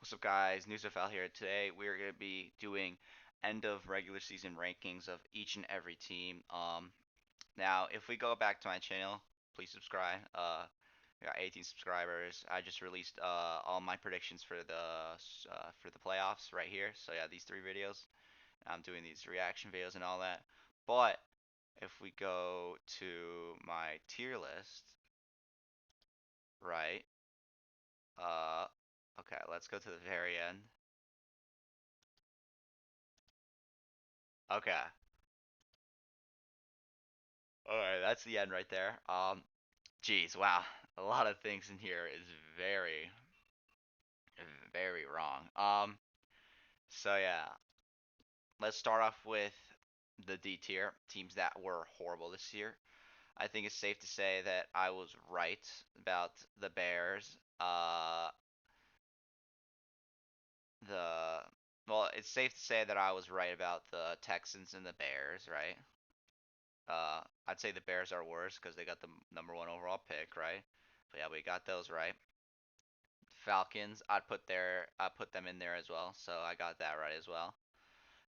What's up, guys? NewsFL here. Today we're going to be doing end of regular season rankings of each and every team. Now, if we go back to my channel, please subscribe. I got 18 subscribers. I just released all my predictions for the playoffs right here. So yeah, these three videos. I'm doing these reaction videos and all that. But if we go to my tier list, right? Uh, okay, let's go to the very end. Okay. Alright, that's the end right there. Geez, wow. A lot of things in here is very, very wrong. So yeah, let's start off with the D tier, teams that were horrible this year. I think it's safe to say that I was right about the Bears. The well, it's safe to say that I was right about the Texans and the Bears, right? I'd say the Bears are worse because they got the number one overall pick, right? But yeah, we got those right. Falcons, I put them in there as well, so I got that right as well.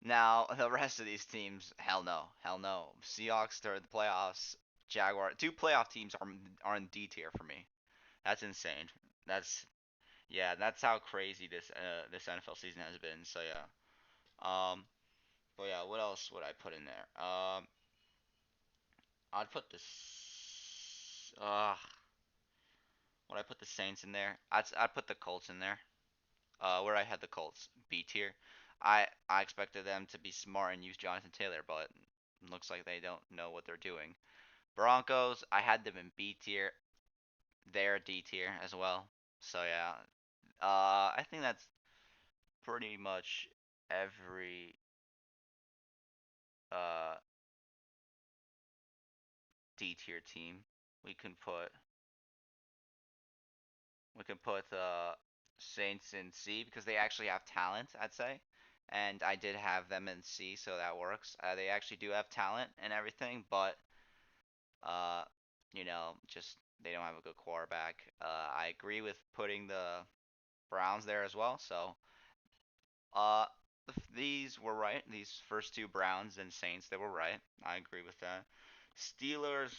Now the rest of these teams, hell no, hell no. Seahawks are the playoffs. Jaguar, two playoff teams are in D tier for me. That's insane. That's yeah, that's how crazy this NFL season has been. So yeah. But yeah, what else would I put in there? I'd put this. Would I put the Saints in there? I'd put the Colts in there. Where I had the Colts B tier. I expected them to be smart and use Jonathan Taylor, but looks like they don't know what they're doing. Broncos, I had them in B tier. They're D tier as well. So yeah, I think that's pretty much every uh D tier team we can put. We can put Saints in C because they actually have talent, I'd say. And I did have them in C, so that works. They actually do have talent and everything, but uh, just they don't have a good quarterback. I agree with putting the Browns there as well. So, uh, these were right. These first two Browns and Saints, they were right. I agree with that. Steelers,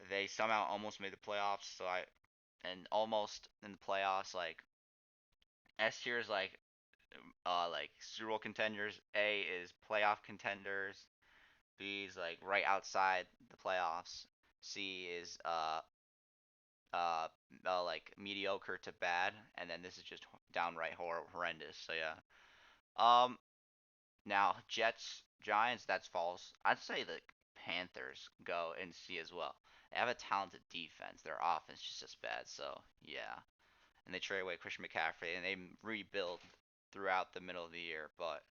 they somehow almost made the playoffs. And almost in the playoffs, S tier is like Super Bowl contenders. A is playoff contenders. B is like right outside the playoffs. C is uh, like mediocre to bad, and then this is just downright horrendous. So yeah. Um, Now Jets, Giants, that's false. I'd say the Panthers go in C as well. They have a talented defense. Their offense is just as bad. So yeah, and they trade away Christian McCaffrey and they rebuild throughout the middle of the year, but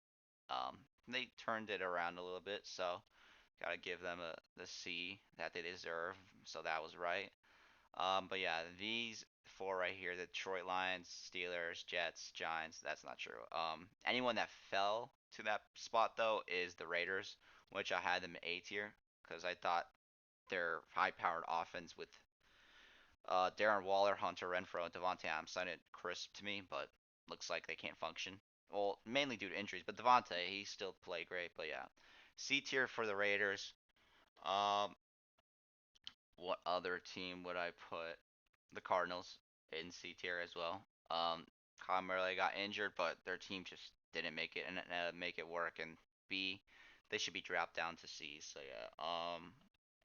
they turned it around a little bit. So gotta give them the C that they deserve. So that was right. But yeah, these four right here, the Detroit Lions, Steelers, Jets, Giants, that's not true. Anyone that fell to that spot though is the Raiders, which I had them A tier because I thought their high-powered offense with Darren Waller, Hunter Renfrow, and Devontae Adams sounded crisp to me, but looks like they can't function. Well, mainly due to injuries, but Devontae, he still played great. But yeah, C tier for the Raiders. Um, what other team would I put? The Cardinals in C tier as well. Kyle Murray got injured, but their team just didn't make it and make it work. And B, they should be dropped down to C. So yeah.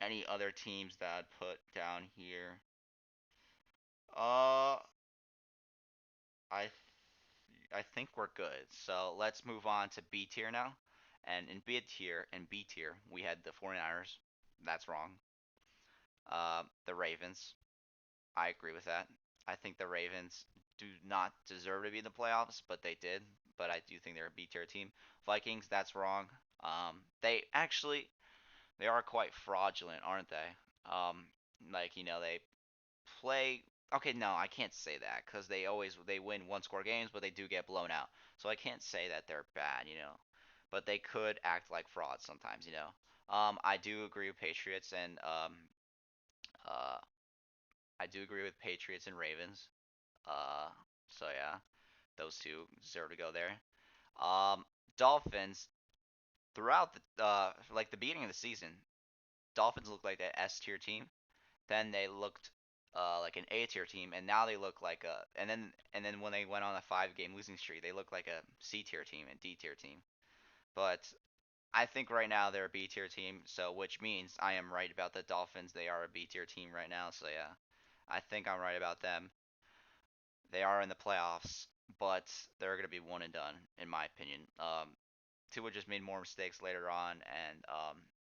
Any other teams that I'd put down here? Uh, I think we're good. So let's move on to B tier now. And in B tier, we had the 49ers. That's wrong. The Ravens. I agree with that. I think the Ravens do not deserve to be in the playoffs, but they did. But I do think they're a B tier team. Vikings, that's wrong. They are quite fraudulent, aren't they? Um, they play. Okay, no, I can't say that because they win one score games, but they do get blown out. So I can't say that they're bad. But they could act like frauds sometimes. I do agree with Patriots and uh, I do agree with Patriots and Ravens. Uh, so yeah. Those two deserve to go there. Um, Dolphins throughout the like the beginning of the season, Dolphins looked like an S tier team. Then they looked like an A tier team, and now they look like a and then when they went on a 5 game losing streak, they look like a C tier team and D tier team. But I think right now they're a B tier team, so which means I am right about the Dolphins. They are a B tier team right now, so yeah, I think I'm right about them. They are in the playoffs, but they're gonna be one and done in my opinion. Tua just made more mistakes later on, and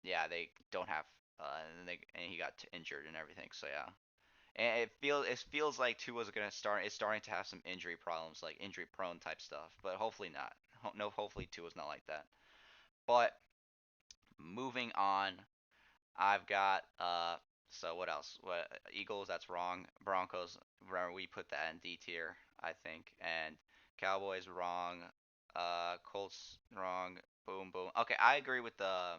yeah, they don't have and he got injured and everything, so yeah. And it feels like Tua's gonna start is starting to have some injury problems, like injury prone type stuff, but hopefully not. No, hopefully Tua's not like that. But moving on, I've got so what else? What Eagles? That's wrong. Broncos. Remember we put that in D tier, I think. And Cowboys wrong. Colts wrong. Boom boom. Okay, I agree with the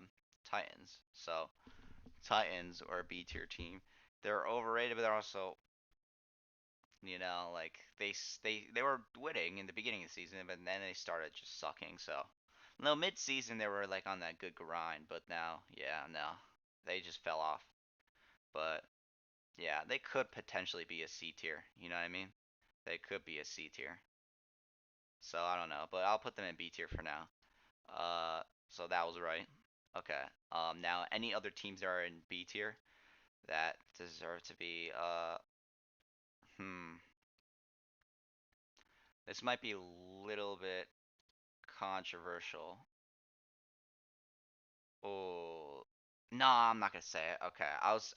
Titans. So Titans are a B tier team. They're overrated, but they're also like they were winning in the beginning of the season, but then they started just sucking. So no, mid season they were like on that good grind, but now yeah no, they just fell off. But yeah, they could potentially be a C tier. You know what I mean? They could be a C tier. So I don't know, but I'll put them in B tier for now. So that was right. Okay. Now any other teams that are in B tier that deserve to be hmm. This might be a little bit controversial. Oh, no, I'm not gonna say it. Okay,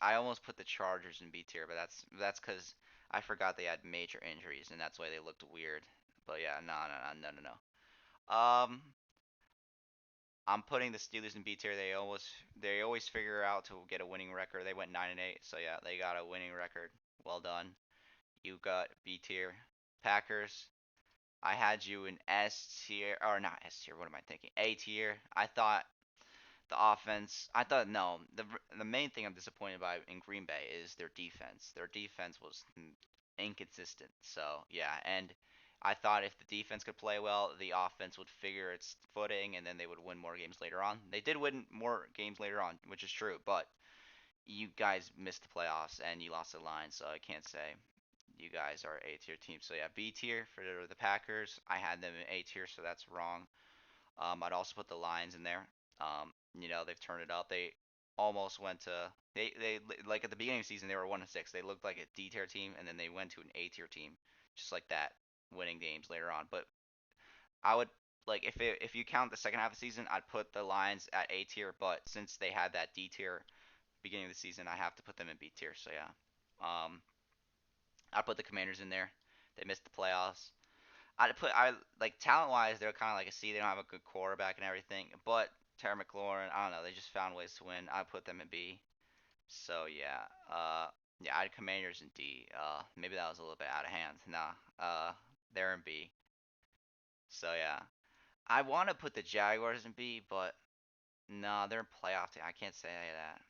I almost put the Chargers in B tier, but that's because I forgot they had major injuries, and that's why they looked weird. But yeah, no, no, no, no, no, no. I'm putting the Steelers in B tier. They always figure out to get a winning record. They went 9-8, so yeah, they got a winning record. Well done. You got B tier. Packers. I had you in S tier, or not S tier. What am I thinking? A tier. I thought the offense. I thought no. The main thing I'm disappointed by in Green Bay is their defense. Their defense was inconsistent. So yeah, and I thought if the defense could play well, the offense would figure its footing, and then they would win more games later on. They did win more games later on, which is true, but you guys missed the playoffs and you lost the line, so I can't say you guys are A tier team. So yeah, B tier for the Packers. I had them in A tier, so that's wrong. I'd also put the Lions in there. They've turned it up. They almost went to they like at the beginning of the season they were 1-6. They looked like a D tier team, and then they went to an A tier team, just like that, winning games later on. But I would like if you count the second half of the season, I'd put the Lions at A tier. But since they had that D tier beginning of the season, I have to put them in B tier. So yeah, I put the Commanders in there. They missed the playoffs. I like talent wise, they're kind of like a C. They don't have a good quarterback and everything, but Terry McLaurin, I don't know, they just found ways to win. I put them in B. So yeah, yeah, I had Commanders in D. Maybe that was a little bit out of hand. Nah, they're in B. So yeah, I want to put the Jaguars in B, but nah, they're in playoff team. I can't say that.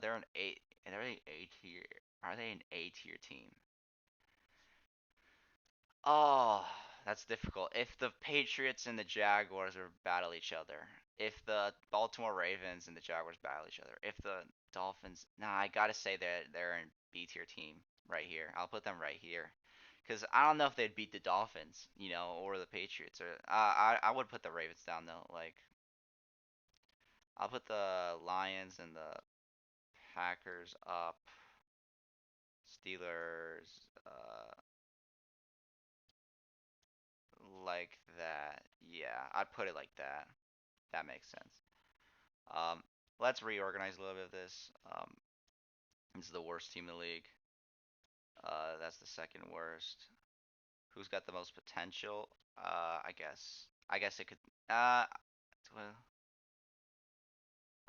They're an A. They're an A tier. Are they an A tier team? Oh, that's difficult. If the Patriots and the Jaguars are battle each other, if the Baltimore Ravens and the Jaguars battle each other, if the Dolphins, nah, I gotta say that they're in B tier team right here. I'll put them right here, because I don't know if they'd beat the Dolphins, or the Patriots, or I would put the Ravens down though. Like I'll put the Lions and the Packers up, Steelers, like that. Yeah, I'd put it like that. That makes sense. Um, let's reorganize a little bit of this. This is the worst team in the league. That's the second worst. Who's got the most potential? I guess. I guess it could. Well,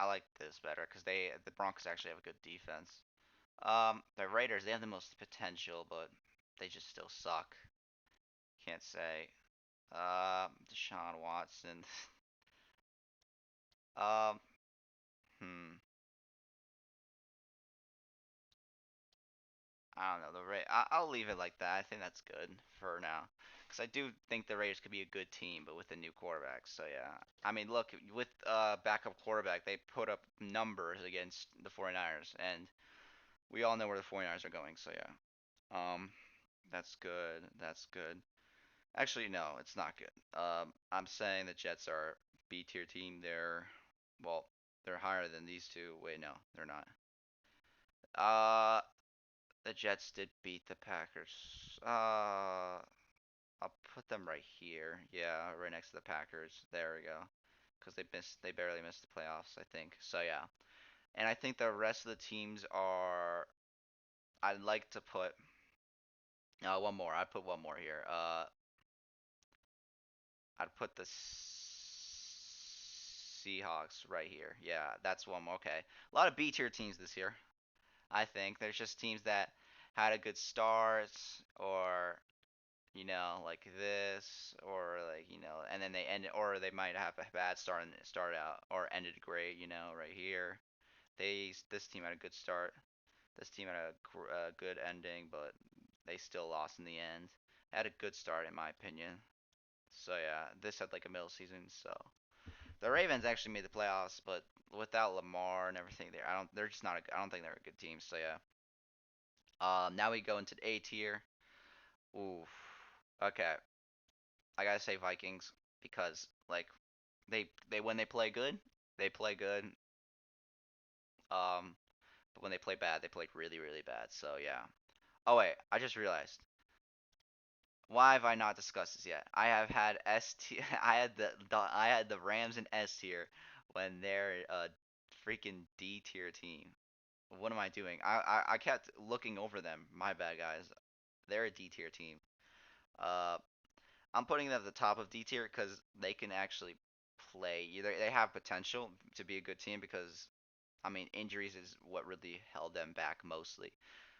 I like this better because the Broncos actually have a good defense. The Raiders, they have the most potential, but they just still suck. Can't say. Deshaun Watson. um, hmm. I don't know. I'll leave it like that. I think that's good for now. Because I do think the Raiders could be a good team, but with a new quarterback. So yeah, I mean, look, with backup quarterback, they put up numbers against the 49ers, and we all know where the 49ers are going. So yeah, that's good. That's good. Actually, no, it's not good. I'm saying the Jets are B tier team. Well, they're higher than these two. Wait, no, they're not. Uh, the Jets did beat the Packers. I'll put them right here. Yeah, right next to the Packers. There we go. Because they barely missed the playoffs, I think. So yeah, and I think the rest of the teams are. I'd like to put one more. I'd put one more here. I'd put the Seahawks right here. Yeah, that's one more. Okay, a lot of B tier teams this year. I think there's just teams that had a good start, or like this, or like and then they end, or they might have a bad start out, or ended great, right here. This team had a good start. This team had a good ending, but they still lost in the end. Had a good start in my opinion. So yeah, this had like a middle season. So the Ravens actually made the playoffs, but without Lamar and everything there, I don't. They're just not. I don't think they're a good team. So yeah. Now we go into the A tier. Ooh. Okay. I gotta say Vikings because like they when they play good, they play good. But when they play bad, they play really really bad. So yeah. Oh wait, I just realized. Why have I not discussed this yet? I have had S tier. I had the Rams in S tier when they're a freaking D tier team. What am I doing? I kept looking over them. My bad, guys. They're a D tier team. Uh, I'm putting them at the top of D tier because they can actually play. They have potential to be a good team because I mean injuries is what really held them back mostly.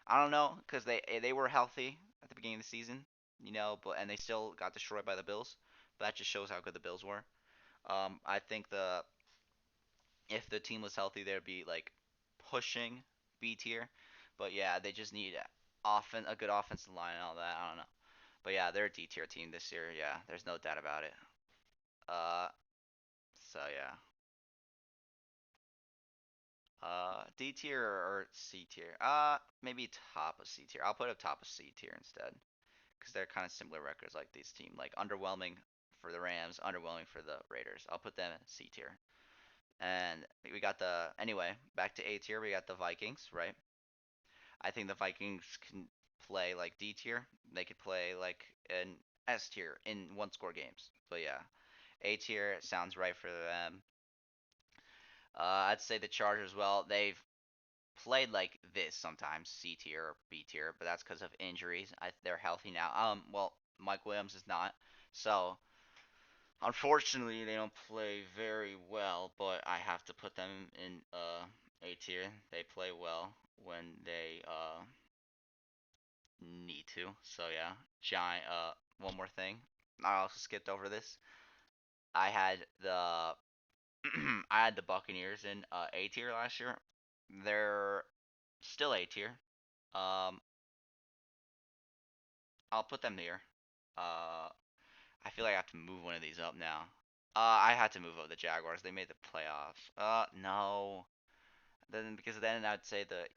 I don't know because they were healthy at the beginning of the season, but and they still got destroyed by the Bills. But that just shows how good the Bills were. I think if the team was healthy, they'd be like pushing B tier. But yeah, they just need a good offensive line and all that. I don't know. But yeah, they're a D tier team this year. Yeah, there's no doubt about it. Uh, so yeah. D tier or C tier? Maybe top of C tier. I'll put up top of C tier instead, because they're kind of similar records like this team. Like underwhelming for the Rams, underwhelming for the Raiders. I'll put them in C tier. And we got anyway, back to A tier. We got the Vikings, right? I think the Vikings can play like D tier. They could play like an S tier in one score games. But yeah, A tier sounds right for them. I'd say the Chargers. Well, they've played like this sometimes, C tier or B tier, but that's because of injuries. They're healthy now. Well, Mike Williams is not, so unfortunately they don't play very well. But I have to put them in A tier. They play well when they need to. So yeah, giant. One more thing. I also skipped over this. I had the I had the Buccaneers in A tier last year. They're still A tier. Um, I'll put them here. Uh, I feel like I have to move one of these up now. I had to move up the Jaguars. They made the playoffs. No. Then because then I'd say the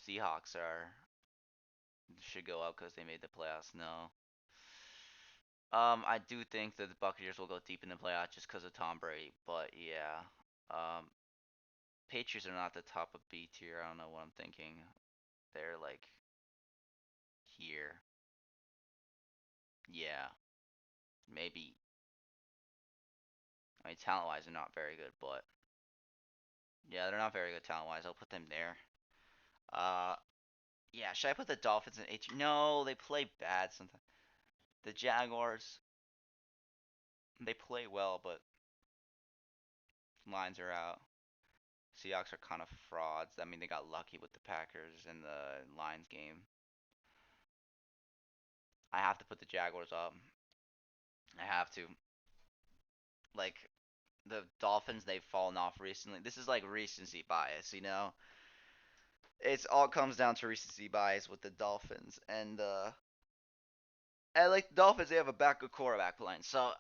Seahawks are should go up because they made the playoffs. No. I do think that the Buccaneers will go deep in the playoffs just because of Tom Brady. But yeah. Um, Patriots are not the top of B tier. I don't know what I'm thinking. They're like here. Yeah. Maybe. I mean, talent wise, they're not very good, but yeah, they're not very good talent wise. I'll put them there. Uh, yeah, should I put the Dolphins in H? No, they play bad sometimes. The Jaguars, they play well, but lines are out. Seahawks are kind of frauds. I mean, they got lucky with the Packers in the Lions game. I have to put the Jaguars up. I have to. Like, the Dolphins, they've fallen off recently. This is like recency bias. It's all comes down to recency bias with the Dolphins. And And like the Dolphins, they have a backup quarterback playing. So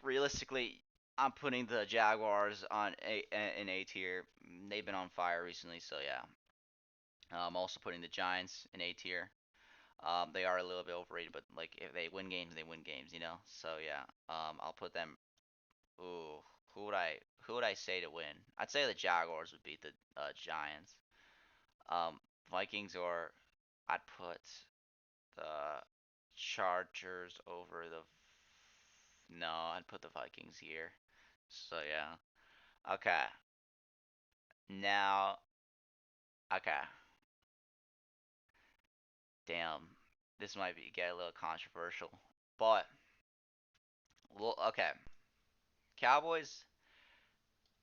realistically, I'm putting the Jaguars on in A tier. They've been on fire recently, so yeah. I'm also putting the Giants in A tier. They are a little bit overrated, but like if they win games, they win games, you know. So yeah, I'll put them. Ooh, who would I say to win? I'd say the Jaguars would beat the Giants. Um, Vikings or I'd put the Chargers over the. No, I'd put the Vikings here. So yeah. Okay. Now, okay. Damn. This might be get a little controversial, but well, okay. Cowboys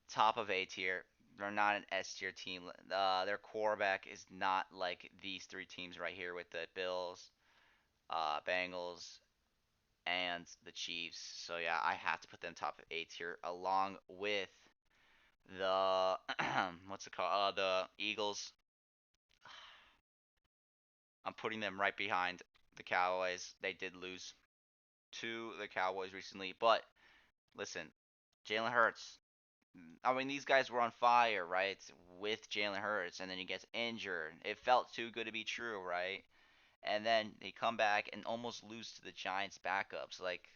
top of A tier. They're not an S tier team. Their quarterback is not like these three teams right here with the Bills, Bengals, and the Chiefs. So yeah, I have to put them top of A tier along with the what's it called? The Eagles. I'm putting them right behind the Cowboys. They did lose to the Cowboys recently, but listen, Jalen Hurts. I mean, these guys were on fire, right? With Jalen Hurts, and then he gets injured. It felt too good to be true, right? And then they come back and almost lose to the Giants' backups. Like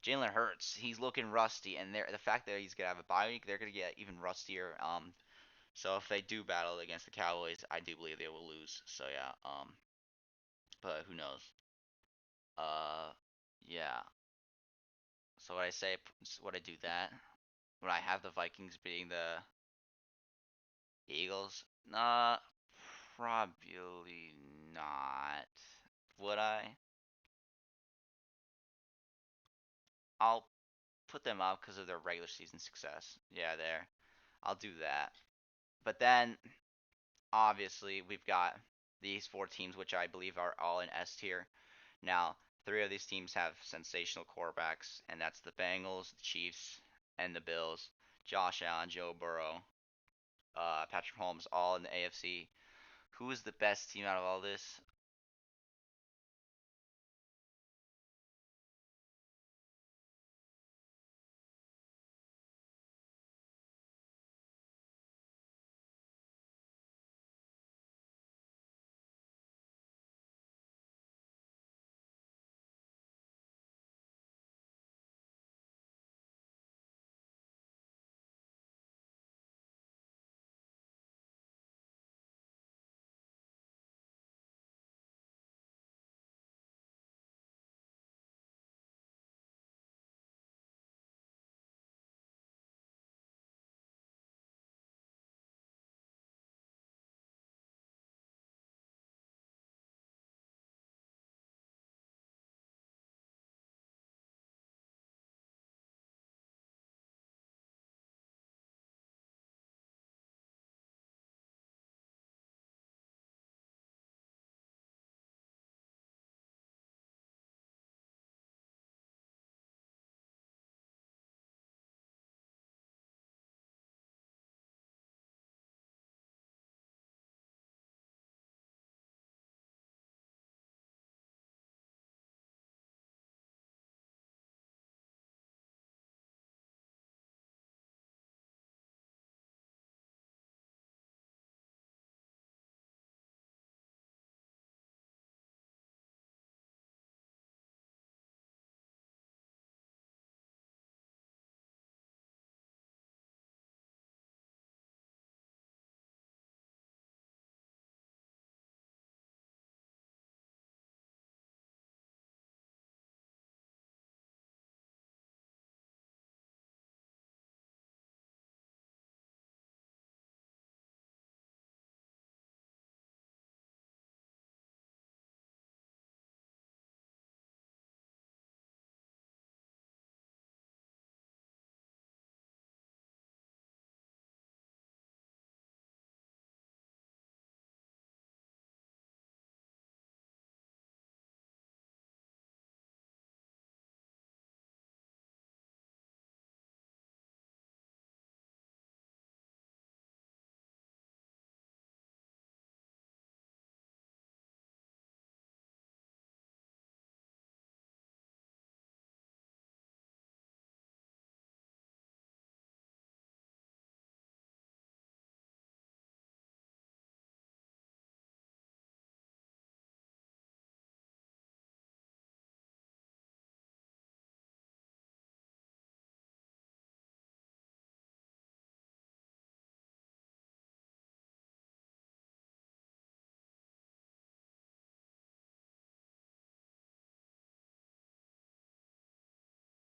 Jalen Hurts, he's looking rusty, and the fact that he's gonna have a bye week, they're gonna get even rustier. So if they do battle against the Cowboys, I do believe they will lose. So yeah, but who knows? Uh, yeah. So what I say, would I do that? Would I have the Vikings beating the Eagles? Probably not. Would I? I'll put them up because of their regular season success. Yeah, there. I'll do that. But then, obviously, we've got these four teams, which I believe are all in S tier. Now, three of these teams have sensational quarterbacks, and that's the Bengals, the Chiefs, and the Bills. Josh Allen, Joe Burrow, Patrick Mahomes, all in the AFC. Who is the best team out of all this?